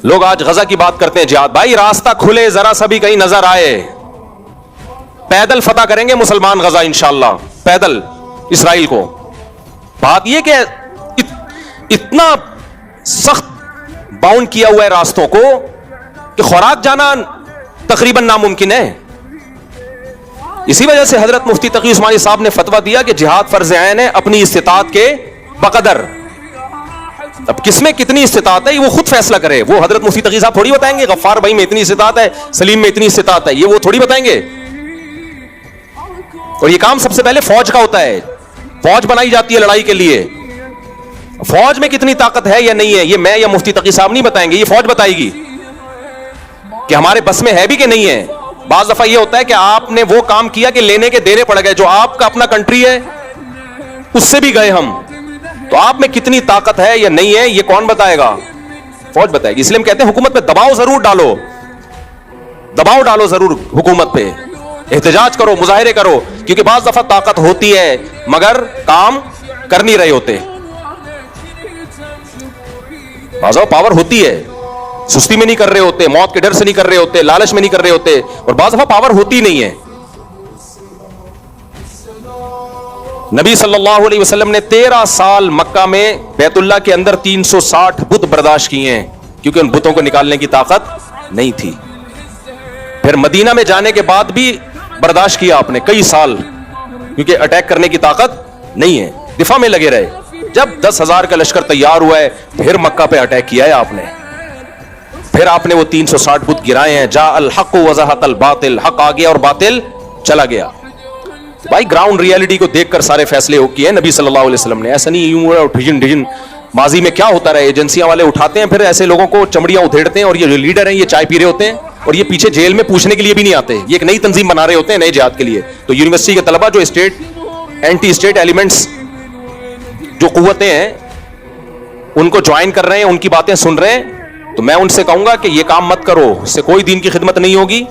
لوگ آج غزہ کی بات کرتے ہیں جہاد. بھائی راستہ کھلے ذرا سا بھی کہیں نظر آئے, پیدل فتح کریں گے مسلمان غزہ انشاءاللہ, پیدل اسرائیل کو. بات یہ کہ اتنا سخت باؤنڈ کیا ہوا ہے راستوں کو کہ خوراک جانا تقریباً ناممکن ہے. اسی وجہ سے حضرت مفتی تقی عثمانی صاحب نے فتویٰ دیا کہ جہاد فرض عین ہے اپنی استطاعت کے بقدر. اب کس میں کتنی استطاعت ہے یہ وہ خود فیصلہ کرے. وہ حضرت مفتی تقی صاحب تھوڑی بتائیں گے غفار بھائی میں اتنی استطاعت ہے, سلیم میں اتنی استطاعت ہے, یہ وہ تھوڑی بتائیں گے. اور یہ کام سب سے پہلے فوج کا ہوتا ہے. فوج بنائی جاتی ہے لڑائی کے لیے. فوج میں کتنی طاقت ہے یا نہیں ہے یہ میں یا مفتی تقی صاحب نہیں بتائیں گے, یہ فوج بتائے گی کہ ہمارے بس میں ہے بھی کہ نہیں ہے. بعض دفعہ یہ ہوتا ہے کہ آپ نے وہ کام کیا کہ لینے کے دینے پڑ گئے, جو آپ کا اپنا کنٹری ہے اس سے بھی گئے ہم, تو آپ میں کتنی طاقت ہے یا نہیں ہے یہ کون بتائے گا؟ فوج بتائے گی. اس لیے ہم کہتے ہیں حکومت پہ دباؤ ضرور ڈالو, دباؤ ڈالو ضرور حکومت پہ, احتجاج کرو, مظاہرے کرو, کیونکہ بعض دفعہ طاقت ہوتی ہے مگر کام کر نہیں رہے ہوتے. بعض دفعہ پاور ہوتی ہے, سستی میں نہیں کر رہے ہوتے, موت کے ڈر سے نہیں کر رہے ہوتے, لالچ میں نہیں کر رہے ہوتے, اور بعض دفعہ پاور ہوتی نہیں ہے. نبی صلی اللہ علیہ وسلم نے 13 سال مکہ میں بیت اللہ کے اندر 360 بت برداشت کیے ہیں کیونکہ ان بتوں کو نکالنے کی طاقت نہیں تھی. پھر مدینہ میں جانے کے بعد بھی برداشت کیا آپ نے کئی سال کیونکہ اٹیک کرنے کی طاقت نہیں ہے, دفاع میں لگے رہے. جب 10,000 کا لشکر تیار ہوا ہے پھر مکہ پہ اٹیک کیا ہے آپ نے, پھر آپ نے وہ 360 بت گرائے ہیں. جاء الحق وزہق الباطل, حق آ گیا اور باطل چلا گیا. بھائی گراؤنڈ ریالٹی کو دیکھ کر سارے فیصلے ہو کیے ہیں نبی صلی اللہ علیہ وسلم نے, ایسا نہیں یوں ڈھجن ڈھجن. ماضی میں کیا ہوتا رہا, ایجنسیاں والے اٹھاتے ہیں پھر ایسے لوگوں کو چمڑیاں ادھیڑتے ہیں, اور یہ جو لیڈر ہیں یہ چائے پی رہے ہوتے ہیں اور یہ پیچھے جیل میں پوچھنے کے لیے بھی نہیں آتے, یہ ایک نئی تنظیم بنا رہے ہوتے ہیں نئے جہاد کے لیے. تو یونیورسٹی کے طلبہ جو اسٹیٹ اینٹی اسٹیٹ ایلیمنٹس جو قوتیں ہیں ان کو جوائن کر رہے ہیں, ان کی باتیں سن رہے ہیں, تو میں ان سے کہوں گا کہ یہ کام مت کرو, اس سے کوئی دین کی خدمت نہیں ہوگی.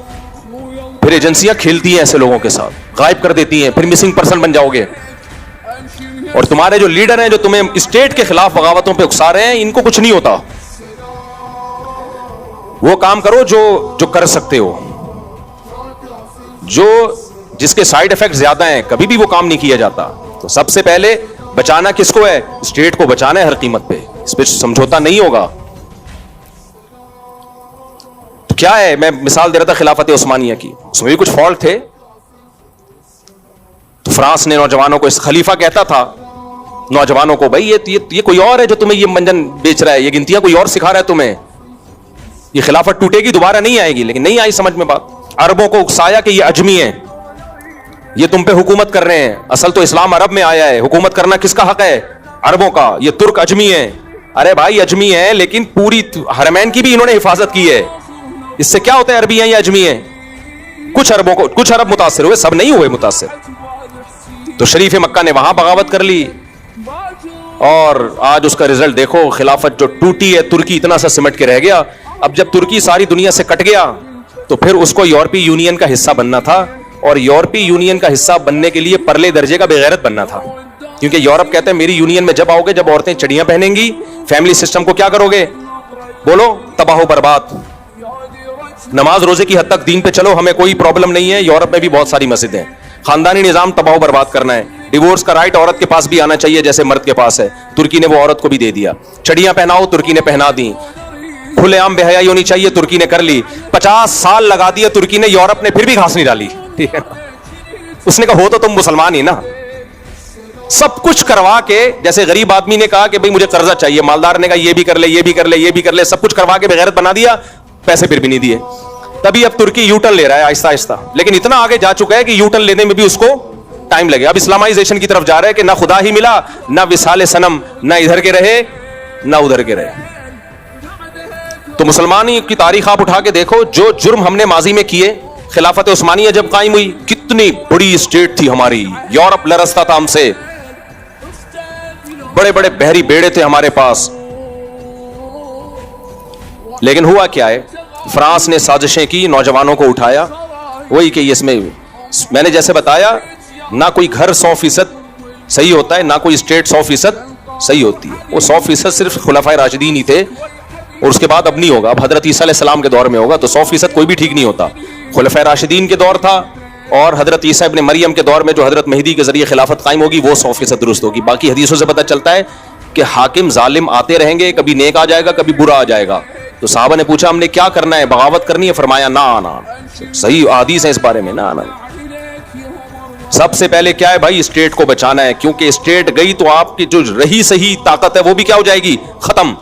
پھر ایجنسیاں کھیلتی ہیں ایسے لوگوں کے ساتھ, غائب کر دیتی ہیں, پھر مسنگ پرسن بن جاؤ گے. اور تمہارے جو لیڈر ہیں جو تمہیں اسٹیٹ کے خلاف بغاوتوں پہ اکسا رہے ہیں ان کو کچھ نہیں ہوتا. وہ کام کرو جو کر سکتے ہو, جس کے سائیڈ ایفیکٹ زیادہ ہیں کبھی بھی وہ کام نہیں کیا جاتا. تو سب سے پہلے بچانا کس کو ہے؟ اسٹیٹ کو بچانا ہے ہر قیمت پہ, اس پہ سمجھوتا نہیں ہوگا. تو کیا ہے, میں مثال دے رہا تھا خلافت عثمانیہ کی, اس میں بھی کچھ فالٹ تھے. تو فرانس نے نوجوانوں کو, اس خلیفہ کہتا تھا نوجوانوں کو, بھائی یہ کوئی اور ہے جو تمہیں یہ منجن بیچ رہا ہے, یہ گنتیاں کوئی اور سکھا رہا ہے تمہیں, یہ خلافت ٹوٹے گی دوبارہ نہیں آئے گی. لیکن نہیں آئی سمجھ میں بات. عربوں کو اکسایا کہ یہ اجمی ہیں, یہ تم پہ حکومت کر رہے ہیں, اصل تو اسلام عرب میں آیا ہے, حکومت کرنا کس کا حق ہے؟ عربوں کا. یہ ترک اجمی ہیں. ارے بھائی اجمی ہیں لیکن پوری حرمین کی بھی انہوں نے حفاظت کی ہے, اس سے کیا ہوتا ہے عربی ہیں یا اجمی ہیں؟ کچھ عرب متاثر ہوئے, سب نہیں ہوئے متاثر. تو شریف مکہ نے وہاں بغاوت کر لی, اور آج اس کا رزلٹ دیکھو, خلافت جو ٹوٹی ہے ترکی اتنا سا سمٹ کے رہ گیا. اب جب ترکی ساری دنیا سے کٹ گیا تو پھر اس کو یورپی یونین کا حصہ بننا تھا, اور یورپی یونین کا حصہ بننے کے لیے پرلے درجے کا بغیرت بننا تھا. کیونکہ یورپ کہتے ہیں میری یونین میں جب آؤ گے, جب عورتیں چڑیاں پہنیں گی, فیملی سسٹم کو کیا کرو گے؟ بولو, تباہ و برباد. نماز روزے کی حد تک دین پہ چلو, ہمیں کوئی پرابلم نہیں ہے. یورپ میں بھی بہت ساری مسجدیں ہیں. خاندانی نظام تباہ و برباد کرنا ہے. ڈیورس کا رائٹ عورت کے پاس بھی آنا چاہیے جیسے مرد کے پاس ہے. ترکی نے وہ عورت کو بھی دے دیا. چڑیاں پہناؤ, ترکی نے پہنا دی. کھلے عام بے حیائی ہونی چاہیے, ترکی نے کر لی. 50 سال لگا دیا ترکی نے, یورپ نے پھر بھی گھاس نہیں ڈالی. ٹھیک ہے, اس نے کہا ہو تو تم مسلمان ہی نا. سب کچھ کروا کے, جیسے غریب آدمی نے کہا کہ بھئی مجھے قرضہ چاہیے, مالدار نے کہا یہ بھی کر لے, یہ بھی کر لے, یہ بھی کر لے, سب کچھ کروا کے بغیرت بنا دیا, پیسے پھر بھی نہیں دیے. تبھی اب ترکی یو ٹرن لے رہا ہے آہستہ آہستہ, لیکن اتنا آگے جا چکا ہے کہ یو ٹرن لینے میں بھی اس کو ٹائم لگے. اب اسلامائزیشن کی طرف جا رہا ہے کہ نہ خدا ہی ملا, نہ وصال صنم, نہ ادھر کے رہے نہ ادھر کے رہے. تو مسلمانی کی تاریخ آپ اٹھا کے دیکھو, جو جرم ہم نے ماضی میں کیے, خلافت عثمانیہ جب قائم ہوئی کتنی بڑی اسٹیٹ تھی ہماری, یورپ لرزتا تھا ہم سے, بڑے بڑے بحری بیڑے تھے ہمارے پاس. لیکن ہوا کیا ہے, فرانس نے سازشیں کی, نوجوانوں کو اٹھایا. وہی کہ اس میں نے جیسے بتایا, نہ کوئی گھر 100% صحیح ہوتا ہے, نہ کوئی اسٹیٹ 100% صحیح ہوتی ہے. وہ 100% صرف خلفائے راشدین ہی تھے, اور اس کے بعد اب نہیں ہوگا, اب حضرت عیسیٰ علیہ السلام کے دور میں ہوگا. تو 100% کوئی بھی ٹھیک نہیں ہوتا. خلفائے راشدین کے دور تھا, اور حضرت عیسیٰ ابن مریم کے دور میں جو حضرت مہدی کے ذریعے خلافت قائم ہوگی وہ 100% درست ہوگی. باقی حدیثوں سے پتہ چلتا ہے کہ حاکم ظالم آتے رہیں گے, کبھی نیک آ جائے گا کبھی برا آ جائے گا. تو صحابہ نے پوچھا ہم نے کیا کرنا ہے, بغاوت کرنی ہے؟ فرمایا نا, صحیح حدیث ہے اس بارے میں, نا. سب سے پہلے کیا ہے بھائی, اسٹیٹ کو بچانا ہے, کیونکہ اسٹیٹ گئی تو آپ کی جو رہی صحیح طاقت ہے وہ بھی کیا ہو جائے گی, ختم.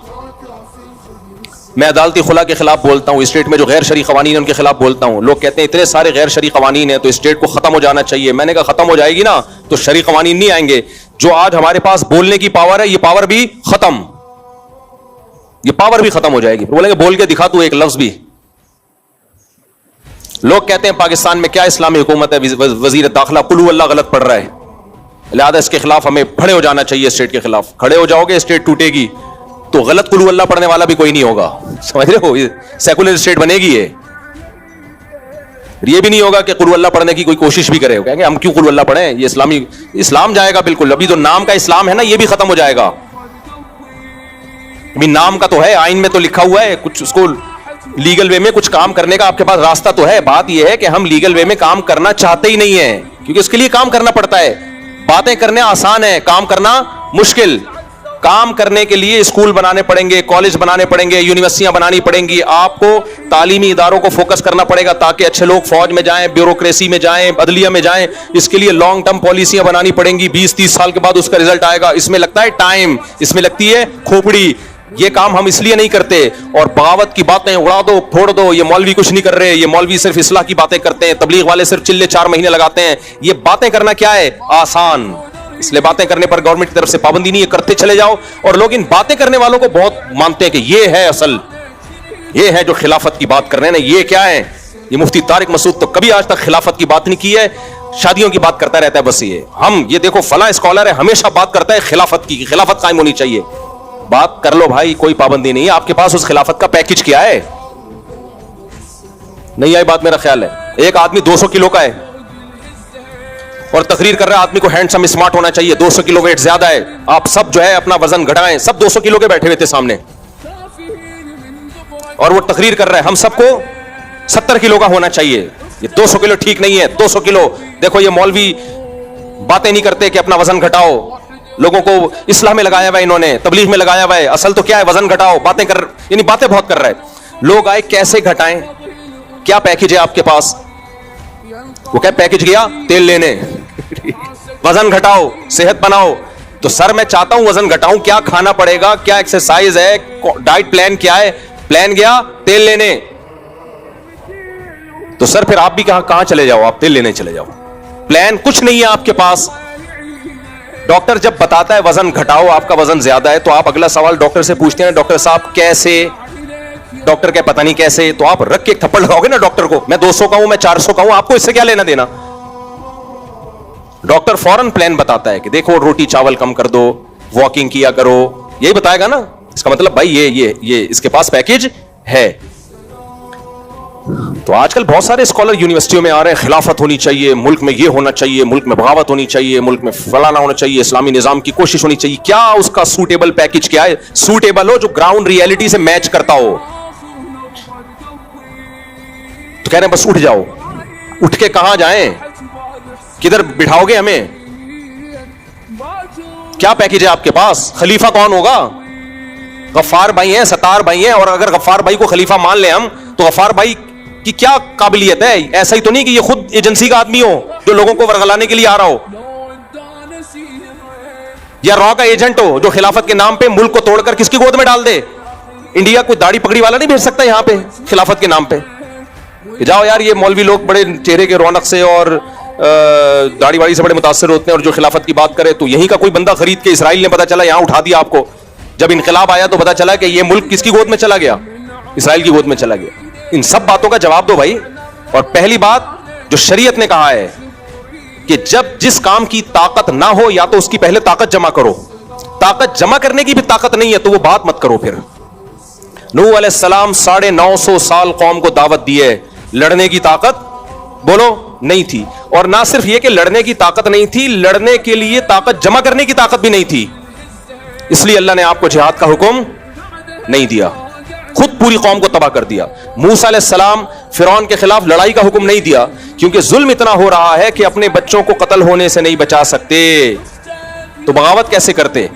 میں عدالتی خلا کے خلاف بولتا ہوں, اسٹیٹ میں جو غیر شرعی قوانین ہیں ان کے خلاف بولتا ہوں. لوگ کہتے ہیں اتنے سارے غیر شرعی قوانین ہیں تو اسٹیٹ کو ختم ہو جانا چاہیے. میں نے کہا ختم ہو جائے گی نا تو شرعی قوانین نہیں آئیں گے. جو آج ہمارے پاس بولنے کی پاور ہے یہ پاور بھی ختم, یہ پاور بھی ختم ہو جائے گی. بولیں گے بول کے دکھا تو ایک لفظ بھی. لوگ کہتے ہیں پاکستان میں کیا اسلامی حکومت ہے, وزیر داخلہ قل اللہ غلط پڑھ رہا ہے, لہذا اس کے خلاف ہمیں کھڑے ہو جانا چاہیے. اسٹیٹ کے خلاف کھڑے ہو جاؤ گے اسٹیٹ ٹوٹے گی, تو غلط قل اللہ پڑھنے والا بھی کوئی نہیں ہوگا. سمجھ رہے ہو, سیکولر اسٹیٹ بنے گی. یہ بھی نہیں ہوگا کہ قل اللہ پڑھنے کی کوئی کوشش بھی کرے, کہیں گے ہم کیوں قل اللہ پڑھیں, یہ اسلام جائے گا بالکل. ابھی جو نام کا اسلام ہے نا یہ بھی ختم ہو جائے گا. ابھی نام کا تو ہے, آئین میں تو لکھا ہوا ہے, کچھ اس کو لیگل وے میں کچھ کام کرنے کا آپ کے پاس راستہ تو ہے. بات یہ ہے کہ ہم لیگل وے میں کام کرنا چاہتے ہی نہیں ہیں, کیونکہ اس کے لیے کام کرنا پڑتا ہے. باتیں کرنے آسان ہے, کام کرنا مشکل. کام کرنے کے لیے اسکول بنانے پڑیں گے, کالج بنانے پڑیں گے, یونیورسٹیاں بنانی پڑیں گی. آپ کو تعلیمی اداروں کو فوکس کرنا پڑے گا تاکہ اچھے لوگ فوج میں جائیں, بیوروکریسی میں جائیں, عدلیہ میں جائیں. اس کے لیے لانگ ٹرم پالیسیاں بنانی پڑیں گی. 20-30 سال کے بعد اس کا رزلٹ آئے گا. اس میں لگتا ہے ٹائم, اس میں لگتی ہے کھوپڑی. یہ کام ہم اس لیے نہیں کرتے. اور بغاوت کی باتیں اڑا دو, پھوڑ دو, یہ مولوی کچھ نہیں کر رہے, یہ مولوی صرف اصلاح کی باتیں کرتے ہیں, تبلیغ والے صرف چلے 4 مہینے لگاتے ہیں. یہ باتیں کرنا کیا ہے, آسان. اس لیے باتیں کرنے پر گورنمنٹ کی طرف سے پابندی نہیں ہے, کرتے چلے جاؤ. اور لوگ ان باتیں کرنے والوں کو بہت مانتے ہیں کہ یہ ہے اصل, یہ ہے جو خلافت کی بات کر رہے ہیں نا. یہ کیا ہے, یہ مفتی طارق مسعود تو کبھی آج تک خلافت کی بات نہیں کی ہے, شادیوں کی بات کرتا رہتا ہے بس. یہ دیکھو فلاں اسکالر ہے, ہمیشہ بات کرتا ہے خلافت کی, خلافت قائم ہونی چاہیے. بات کر لو بھائی, کوئی پابندی نہیں ہے. آپ کے پاس اس خلافت کا پیکج کیا ہے؟ نہیں آئی بات, میرا خیال ہے. ایک آدمی 200 کلو کا ہے اور تقریر کر رہا ہے, آدمی کو ہینڈسم اسمارٹ ہونا چاہیے, 200 کلو ویٹ زیادہ ہے, آپ سب جو ہے اپنا وزن گھٹائیں. سب 200 کلو کے بیٹھے ہوئے تھے سامنے اور وہ تقریر کر رہا ہے, ہم سب کو 70 کلو کا ہونا چاہیے. یہ 200 کلو ٹھیک نہیں ہے. 200 کلو دیکھو, یہ مولوی باتیں نہیں کرتے کہ اپنا وزن گھٹاؤ, لوگوں کو اصلاح میں لگایا ہوا ہے, انہوں نے تبلیغ میں لگایا ہوا ہے. اصل تو کیا ہے, وزن گھٹاؤ. باتیں کر, یعنی باتیں بہت کر رہا ہے. لوگ آئے کیسے گھٹائیں, کیا پیکج ہے آپ کے پاس؟ وہ کیا پیکج گیا, تیل لینے, وزن گھٹاؤ, صحت بناؤ. تو سر میں چاہتا ہوں وزن گھٹاؤں, کیا کھانا پڑے گا, کیا ایکسرسائز ہے, ڈائٹ پلان کیا ہے؟ پلان گیا تیل لینے. تو سر پھر آپ بھی کہاں چلے جاؤ, آپ تیل لینے چلے جاؤ. پلان کچھ نہیں ہے آپ کے پاس. ڈاکٹر جب بتاتا ہے وزن گھٹاؤ, آپ کا وزن زیادہ ہے, تو آپ اگلا سوال ڈاکٹر سے پوچھتے ہیں, ڈاکٹر صاحب کیسے؟ ڈاکٹر کہ پتہ نہیں کیسے. تو آپ رکھ کے تھپڑ لگاؤ گے نا ڈاکٹر کو, میں 200 کا ہوں, میں 400 کا ہوں, آپ کو اس سے کیا لینا دینا؟ ڈاکٹر فوراً پلان بتاتا ہے کہ دیکھو روٹی چاول کم کر دو, واکنگ کیا کرو, یہی بتائے گا نا. اس کا مطلب بھائی یہ اس کے پاس پیکج ہے. تو آج کل بہت سارے اسکالر یونیورسٹیوں میں آ رہے ہیں, خلافت ہونی چاہیے, ملک میں یہ ہونا چاہیے, ملک میں بغاوت ہونی چاہیے, ملک میں فلانا ہونا چاہیے, اسلامی نظام کی کوشش ہونی چاہیے. کیا اس کا سوٹیبل پیکج کیا ہے؟ سوٹیبل ہو جو گراؤنڈ ریئلٹی سے میچ کرتا ہو. تو کہہ رہے ہیں بس اٹھ جاؤ. اٹھ کے کہاں جائیں, کدھر بٹھاؤ گے ہمیں؟ کیا پیکج ہے آپ کے پاس؟ خلیفہ کون ہوگا؟ غفار بھائی ہیں, ستار بھائی ہیں. اور اگر غفار بھائی کو خلیفہ مان لیں ہم, تو غفار بھائی کی کیا قابلیت ہے؟ ایسا ہی تو نہیں کہ یہ خود ایجنسی کا آدمی ہو جو لوگوں کو ورغلانے کے لیے آ رہا ہو, یا را کا ایجنٹ ہو جو خلافت کے نام پہ ملک کو توڑ کر کس کی گود میں ڈال دے. انڈیا کوئی داڑھی پگڑی والا نہیں بھیج سکتا یہاں پہ خلافت کے نام پہ. جاؤ یار, یہ مولوی لوگ بڑے چہرے کے رونق سے اور داڑھی واڑی سے بڑے متاثر ہوتے ہیں, اور جو خلافت کی بات کرے تو یہیں کا کوئی بندہ خرید کے اسرائیل نے پتا چلا یہاں اٹھا دیا آپ کو. جب انقلاب آیا تو پتا چلا کہ یہ ملک کس کی گود میں چلا گیا, اسرائیل کی گود میں چلا گیا. ان سب باتوں کا جواب دو بھائی. اور پہلی بات جو شریعت نے کہا ہے کہ جب جس کام کی طاقت نہ ہو, یا تو اس کی پہلے طاقت جمع کرو. طاقت جمع کرنے کی بھی طاقت نہیں ہے تو وہ بات مت کرو. پھر نوح علیہ السلام 950 سال قوم کو دعوت دی ہے, لڑنے کی طاقت بولو نہیں تھی. اور نہ صرف یہ کہ لڑنے کی طاقت نہیں تھی, لڑنے کے لیے طاقت جمع کرنے کی طاقت بھی نہیں تھی. اس لیے اللہ نے آپ کو جہاد کا حکم نہیں دیا. خود پوری قوم کو تباہ کر دیا. موسیٰ علیہ السلام فرعون کے خلاف لڑائی کا حکم نہیں دیا کیونکہ ظلم اتنا ہو رہا ہے کہ اپنے بچوں کو قتل ہونے سے نہیں بچا سکتے, تو بغاوت کیسے کرتے؟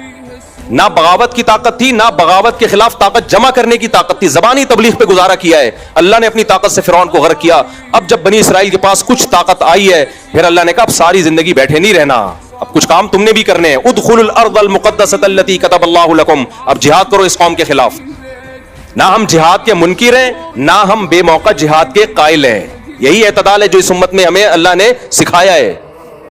نہ بغاوت کی طاقت تھی, نہ بغاوت کے خلاف طاقت جمع کرنے کی طاقت تھی, زبانی تبلیغ پہ گزارا کیا ہے. اللہ نے اپنی طاقت سے فرعون کو غرق کیا. اب جب بنی اسرائیل کے پاس کچھ طاقت آئی ہے, پھر اللہ نے کہا اب ساری زندگی بیٹھے نہیں رہنا, اب کچھ کام تم نے بھی کرنے ہیں. ادخلوا الارض المقدسۃ التي كتب اللہ لکم, اب جہاد کرو اس قوم کے خلاف. نہ ہم جہاد کے منکر ہیں, نہ ہم بے موقع جہاد کے قائل ہیں. یہی اعتدال ہے جو اس امت میں ہمیں اللہ نے سکھایا ہے.